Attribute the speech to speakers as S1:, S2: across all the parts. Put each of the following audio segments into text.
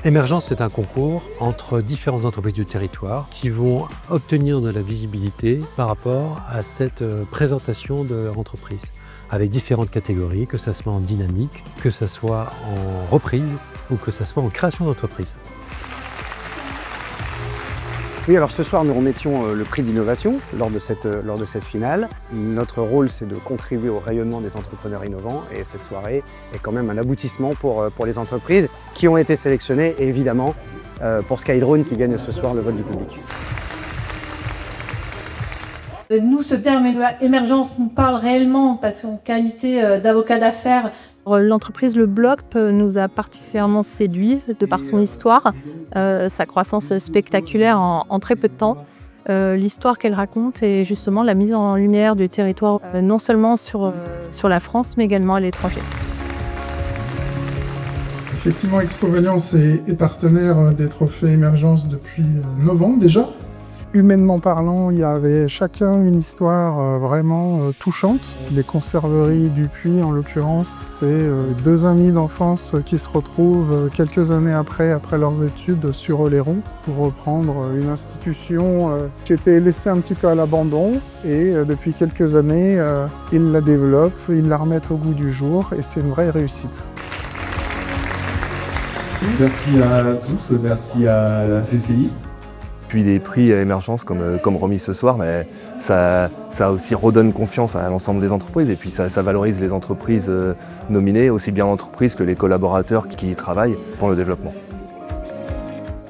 S1: Émergence, c'est un concours entre différentes entreprises du territoire qui vont obtenir de la visibilité par rapport à cette présentation de leur entreprise, avec différentes catégories, que ce soit en dynamique, que ce soit en reprise ou que ce soit en création d'entreprise.
S2: Oui, alors ce soir, nous remettions le prix d'innovation lors de cette finale. Notre rôle, c'est de contribuer au rayonnement des entrepreneurs innovants et cette soirée est quand même un aboutissement pour les entreprises qui ont été sélectionnées et évidemment pour Skydrone qui gagne ce soir le vote du public.
S3: Nous, ce terme émergence nous parle réellement parce qu'en qualité d'avocat d'affaires,
S4: l'entreprise Le Bloc nous a particulièrement séduit de par son histoire, sa croissance spectaculaire en très peu de temps, l'histoire qu'elle raconte et justement la mise en lumière du territoire, non seulement sur la France mais également à l'étranger.
S5: Effectivement, Excovalence est partenaire des trophées Émergence depuis 9 ans déjà. Humainement parlant, il y avait chacun une histoire vraiment touchante. Les conserveries du Puy, en l'occurrence, c'est deux amis d'enfance qui se retrouvent quelques années après leurs études sur Oléron pour reprendre une institution qui était laissée un petit peu à l'abandon. Et depuis quelques années, ils la développent, ils la remettent au goût du jour et c'est une vraie réussite.
S6: Merci à tous, merci à la CCI.
S7: Puis des prix émergence comme remis ce soir, mais ça aussi redonne confiance à l'ensemble des entreprises et puis ça valorise les entreprises nominées, aussi bien l'entreprise que les collaborateurs qui y travaillent pour le développement.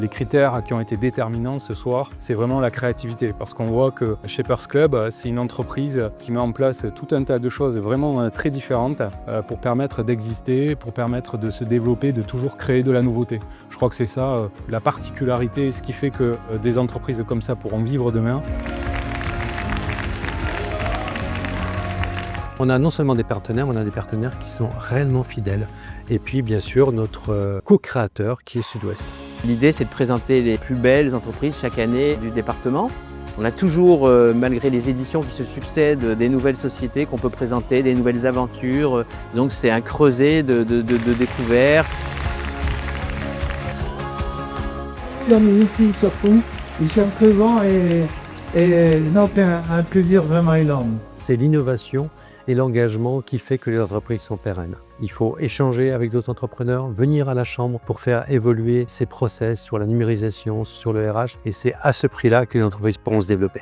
S8: Les critères qui ont été déterminants ce soir, c'est vraiment la créativité parce qu'on voit que Shapers Club, c'est une entreprise qui met en place tout un tas de choses vraiment très différentes pour permettre d'exister, pour permettre de se développer, de toujours créer de la nouveauté. Je crois que c'est ça la particularité, ce qui fait que des entreprises comme ça pourront vivre demain.
S1: On a non seulement des partenaires, on a des partenaires qui sont réellement fidèles. Et puis bien sûr notre co-créateur qui est Sud-Ouest.
S9: L'idée, c'est de présenter les plus belles entreprises chaque année du département. On a toujours, malgré les éditions qui se succèdent, des nouvelles sociétés qu'on peut présenter, des nouvelles aventures. Donc c'est un creuset de découvertes.
S10: La musique qui surtout, jusqu'à présent, est un plaisir vraiment énorme.
S1: C'est l'innovation et l'engagement qui fait que les entreprises sont pérennes. Il faut échanger avec d'autres entrepreneurs, venir à la chambre pour faire évoluer ces process sur la numérisation, sur le RH et c'est à ce prix-là que les entreprises pourront se développer.